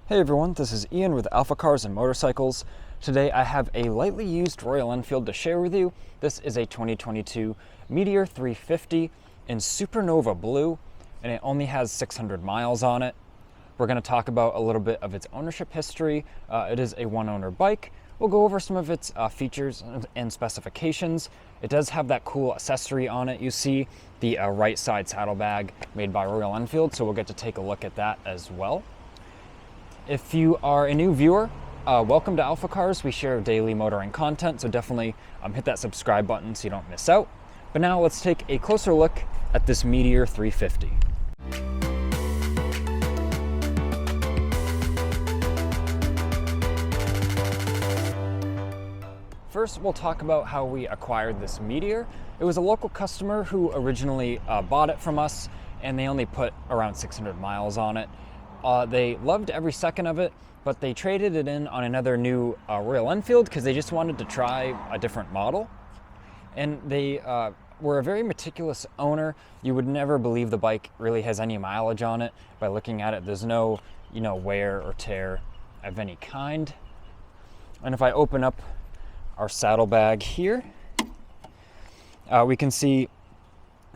Hey everyone, this is Ian with AlphaCars and Motorcycles. Today I have a lightly used Royal Enfield to share with you. This is a 2022 Meteor 350 in Supernova blue, and it only has 600 miles on it. We're going to talk about a little bit of its ownership history. It is a one-owner bike. We'll go over some of its features and specifications. It does have that cool accessory on it. You see the right side saddlebag made by Royal Enfield, so we'll get to take a look at that as well. If you are a new viewer, welcome to AlphaCars. We share daily motoring content, so definitely hit that subscribe button so you don't miss out. But now let's take a closer look at this Meteor 350. First, we'll talk about how we acquired this Meteor. It was a local customer who originally bought it from us, and they only put around 600 miles on it. They loved every second of it, but they traded it in on another new Royal Enfield because they just wanted to try a different model. And they were a very meticulous owner. You would never believe the bike really has any mileage on it by looking at it. There's no, wear or tear of any kind. And if I open up our saddlebag here, we can see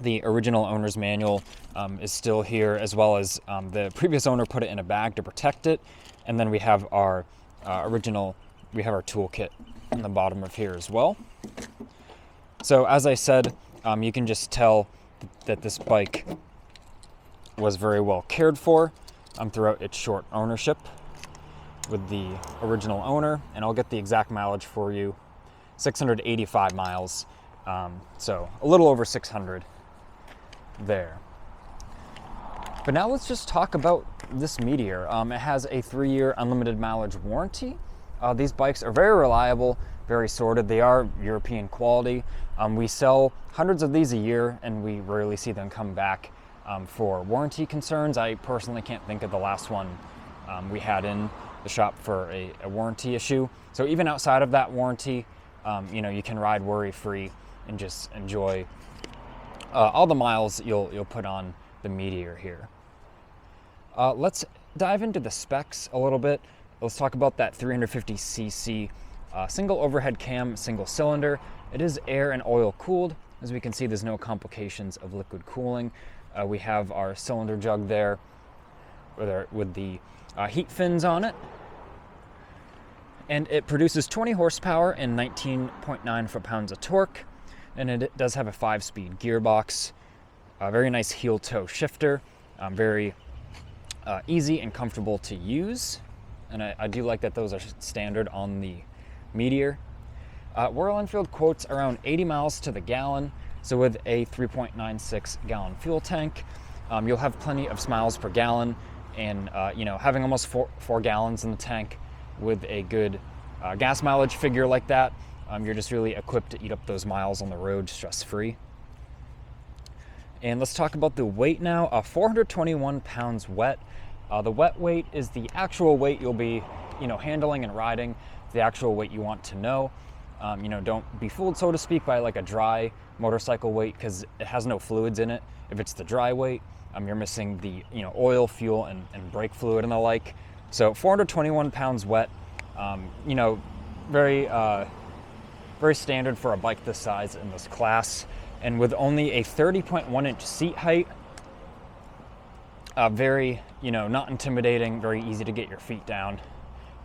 the original owner's manual is still here, as well as the previous owner put it in a bag to protect it. And then we have our toolkit in the bottom of here as well. So as I said, you can just tell that this bike was very well cared for throughout its short ownership with the original owner. And I'll get the exact mileage for you, 685 miles. So a little over 600 there. But now let's just talk about this Meteor. It has a 3-year unlimited mileage warranty. These bikes are very reliable, very sorted. They are European quality. We sell hundreds of these a year, and we rarely see them come back for warranty concerns. I personally can't think of the last one we had in the shop for a warranty issue. So even outside of that warranty, you can ride worry-free and just enjoy all the miles you'll put on the Meteor here. Let's dive into the specs a little bit. Let's talk about that 350cc single overhead cam, single cylinder. It is air and oil cooled. As we can see, there's no complications of liquid cooling. We have our cylinder jug there with the heat fins on it. And it produces 20 horsepower and 19.9 foot-pounds of torque. And it does have a 5-speed gearbox, a very nice heel-toe shifter, very easy and comfortable to use. And I do like that those are standard on the Meteor. Royal Enfield quotes around 80 miles to the gallon, so with a 3.96 gallon fuel tank, you'll have plenty of miles per gallon, and having almost 4 gallons in the tank with a good gas mileage figure like that, you're just really equipped to eat up those miles on the road stress-free. And let's talk about the weight now. 421 pounds wet. The wet weight is the actual weight you'll be, handling and riding. It's the actual weight you want to know. Don't be fooled, so to speak, by like a dry motorcycle weight, because it has no fluids in it. If it's the dry weight, you're missing the oil, fuel, and brake fluid and the like. So 421 pounds wet. Very standard for a bike this size in this class, and with only a 30.1 inch seat height, very, not intimidating, very easy to get your feet down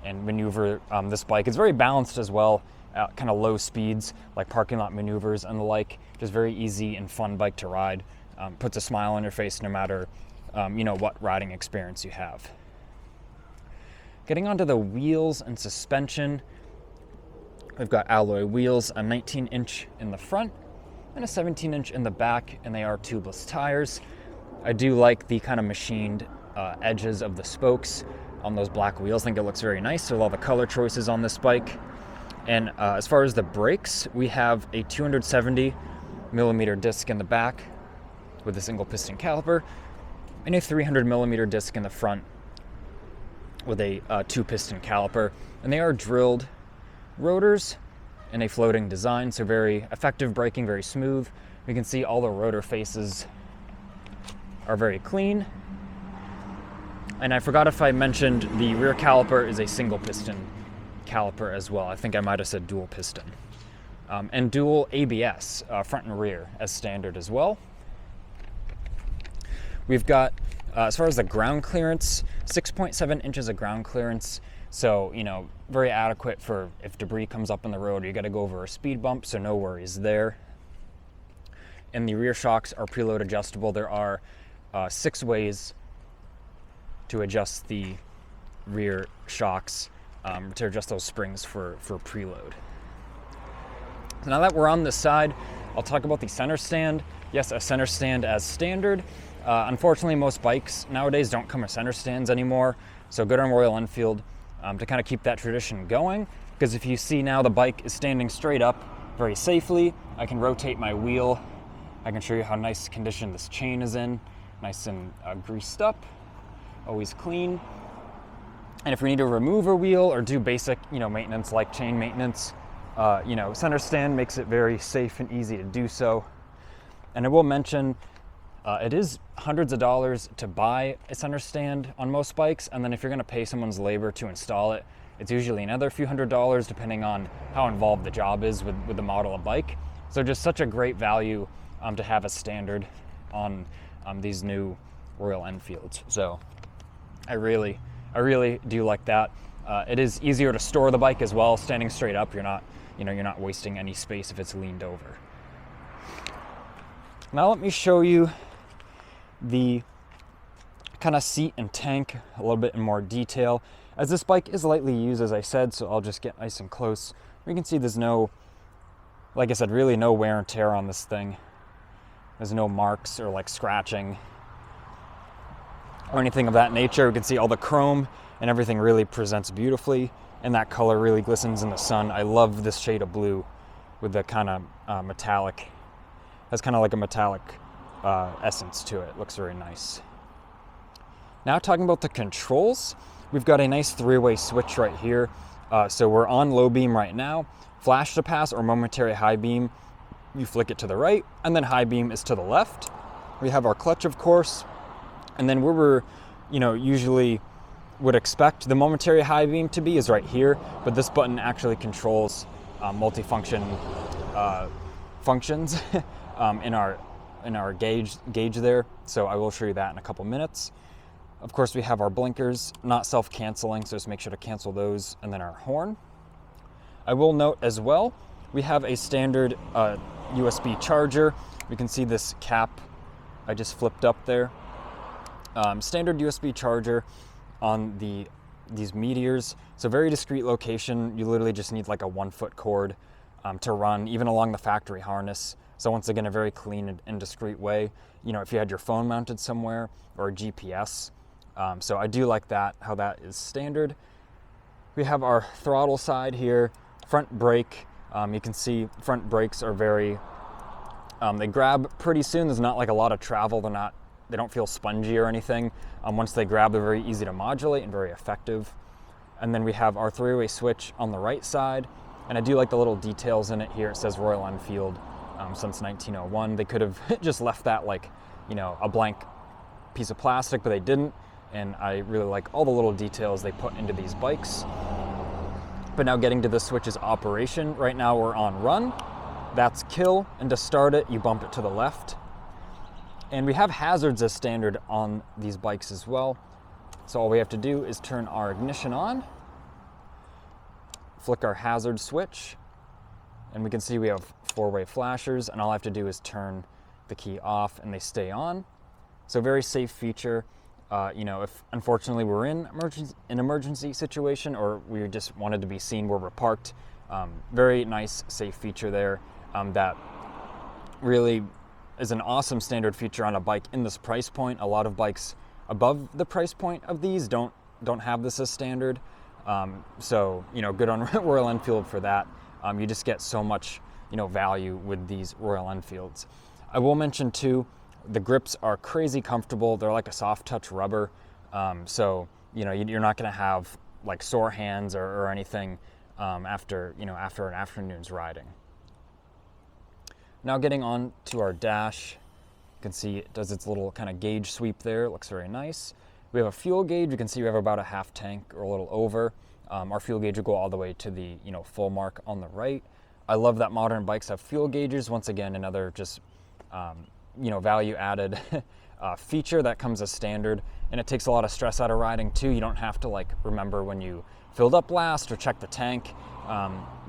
and maneuver this bike. It's very balanced as well, at kind of low speeds, like parking lot maneuvers and the like. Just very easy and fun bike to ride. Puts a smile on your face no matter, what riding experience you have. Getting onto the wheels and suspension, we've got alloy wheels, a 19-inch in the front and a 17-inch in the back, and they are tubeless tires. I do like the kind of machined edges of the spokes on those black wheels. I think it looks very nice with all the color choices on this bike. And as far as the brakes, we have a 270 millimeter disc in the back with a single piston caliper, and a 300 millimeter disc in the front with a 2-piston caliper. And they are drilled rotors in a floating design, so very effective braking, very smooth. We can see all the rotor faces are very clean. And I forgot if I mentioned the rear caliper is a single piston caliper as well. I think I might have said dual piston. And dual ABS, front and rear, as standard as well. We've got, as far as the ground clearance, 6.7 inches of ground clearance. So, very adequate for if debris comes up on the road or you got to go over a speed bump, so no worries there. And the rear shocks are preload adjustable. There are 6 ways to adjust the rear shocks, to adjust those springs for preload. So now that we're on this side, I'll talk about the center stand. Yes, a center stand as standard. Unfortunately, most bikes nowadays don't come with center stands anymore, so good on Royal Enfield to kind of keep that tradition going, because if you see now the bike is standing straight up very safely. I can rotate my wheel. I can show you how nice condition this chain is in, nice and greased up, always clean. And if we need to remove a wheel or do basic, maintenance like chain maintenance, center stand makes it very safe and easy to do so. And I will mention, it is hundreds of dollars to buy a center stand on most bikes, and then if you're going to pay someone's labor to install it, it's usually another few $100s depending on how involved the job is with the model of bike. So just such a great value to have a standard on these new Royal Enfields. So I really do like that. It is easier to store the bike as well. Standing straight up, you're not wasting any space if it's leaned over. Now let me show you the kind of seat and tank a little bit in more detail, as this bike is lightly used, as I said, so I'll just get nice and close. You can see there's no, like I said, really no wear and tear on this thing. There's no marks or like scratching or anything of that nature. We can see all the chrome and everything really presents beautifully, and that color really glistens in the sun. I love this shade of blue with the kind of metallic, has kind of like a metallic essence to it. Looks very nice. Now talking about the controls, we've got a nice 3-way switch right here. So we're on low beam right now. Flash to pass or momentary high beam, you flick it to the right, and then high beam is to the left. We have our clutch, of course, and then where we're, usually would expect the momentary high beam to be is right here, but this button actually controls multifunction functions in our gauge there. So I will show you that in a couple minutes. Of course, we have our blinkers, not self-canceling, so just make sure to cancel those, and then our horn. I will note as well, we have a standard USB charger. We can see this cap I just flipped up there. Standard USB charger on these Meteors. So very discreet location. You literally just need like a 1-foot cord to run, even along the factory harness. So once again, a very clean and discreet way. If you had your phone mounted somewhere or a GPS. So I do like that, how that is standard. We have our throttle side here, front brake. You can see front brakes are very, they grab pretty soon. There's not like a lot of travel. They don't feel spongy or anything. Once they grab, they're very easy to modulate and very effective. And then we have our 3-way switch on the right side. And I do like the little details in it here. It says Royal Enfield since 1901. They could have just left that like, a blank piece of plastic, but they didn't. And I really like all the little details they put into these bikes. But now getting to the switch's operation, right now we're on run. That's kill, and to start it, you bump it to the left. And we have hazards as standard on these bikes as well. So all we have to do is turn our ignition on, flick our hazard switch, and we can see we have 4-way flashers, and all I have to do is turn the key off and they stay on. So very safe feature. If unfortunately we're in an emergency situation or we just wanted to be seen where we're parked, very nice, safe feature there that really is an awesome standard feature on a bike in this price point. A lot of bikes above the price point of these don't have this as standard. So good on Royal Enfield for that. You just get so much value with these Royal Enfields. I will mention too, the grips are crazy comfortable. They're like a soft touch rubber. So you're not going to have like sore hands or anything after an afternoon's riding. Now getting on to our dash, you can see it does its little kind of gauge sweep there. It looks very nice. We have a fuel gauge. You can see we have about a half tank or a little over. Our fuel gauge will go all the way to the full mark on the right. I love that modern bikes have fuel gauges. Once again, another just value added feature that comes as standard, and it takes a lot of stress out of riding too. You don't have to like remember when you filled up last or check the tank.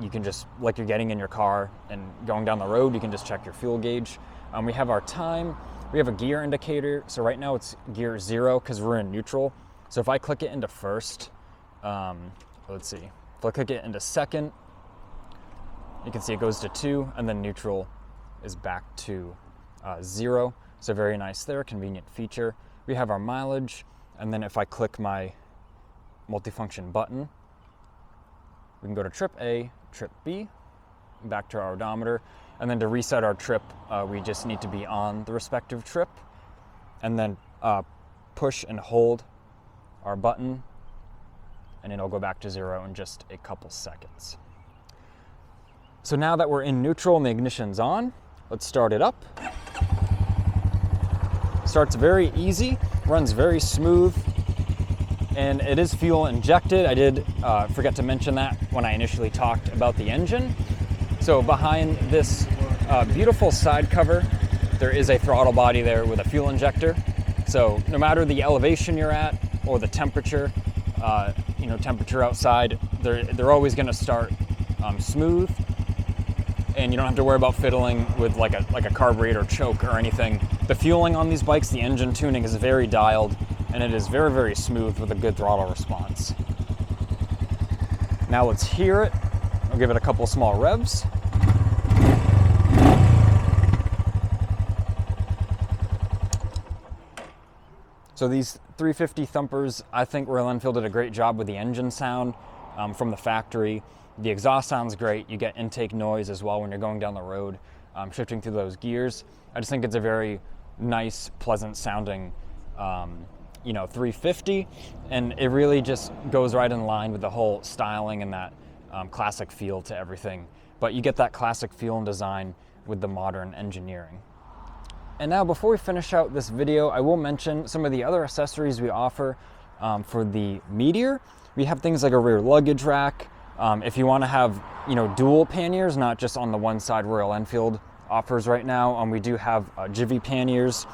You can just, like you're getting in your car and going down the road, you can just check your fuel gauge. We have our time. We have a gear indicator. So right now it's gear 0 because we're in neutral. So if I click it into first, let's see, if I click it into second, you can see it goes to 2, and then neutral is back to 0. So very nice there, convenient feature. We have our mileage, and then if I click my multifunction button, we can go to trip A, trip B, back to our odometer, and then to reset our trip, we just need to be on the respective trip, and then push and hold our button, and it'll go back to 0 in just a couple seconds. So now that we're in neutral and the ignition's on, let's start it up. Starts very easy, runs very smooth, and it is fuel injected. I did forget to mention that when I initially talked about the engine. So behind this beautiful side cover, there is a throttle body there with a fuel injector. So no matter the elevation you're at or the temperature, temperature outside, they're always going to start smooth, and you don't have to worry about fiddling with like a carburetor choke or anything. The fueling on these bikes, the engine tuning is very dialed, and it is very, very smooth with a good throttle response. Now let's hear it. I'll give it a couple small revs. So these 350 thumpers, I think Royal Enfield did a great job with the engine sound from the factory. The exhaust sounds great. You get intake noise as well when you're going down the road, shifting through those gears. I just think it's a very nice, pleasant sounding 350, and it really just goes right in line with the whole styling and that classic feel to everything. But you get that classic feel and design with the modern engineering. And now, before we finish out this video, I will mention some of the other accessories we offer for the Meteor. We have things like a rear luggage rack. If you want to have, dual panniers, not just on the one side Royal Enfield offers right now, we do have Jivvy panniers.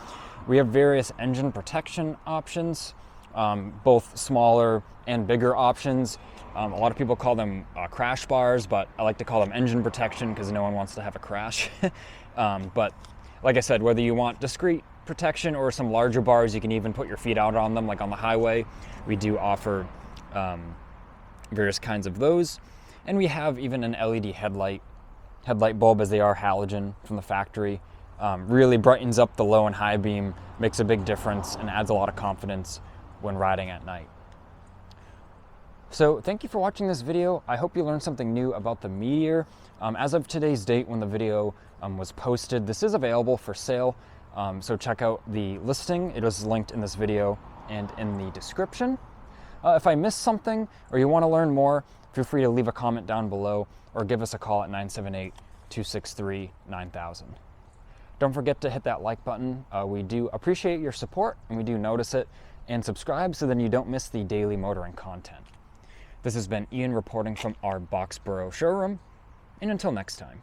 We have various engine protection options, both smaller and bigger options. A lot of people call them crash bars, but I like to call them engine protection because no one wants to have a crash. But like I said, whether you want discrete protection or some larger bars, you can even put your feet out on them, like on the highway. We do offer various kinds of those. And we have even an LED headlight bulb, as they are halogen from the factory. Really brightens up the low and high beam, makes a big difference, and adds a lot of confidence when riding at night. So thank you for watching this video. I hope you learned something new about the Meteor. As of today's date, when the video was posted, this is available for sale. So check out the listing. It is linked in this video and in the description. If I missed something or you want to learn more, feel free to leave a comment down below or give us a call at 978-263-9000. Don't forget to hit that like button. We do appreciate your support, and we do notice it. And subscribe so then you don't miss the daily motoring content. This has been Ian reporting from our Boxborough showroom, and until next time.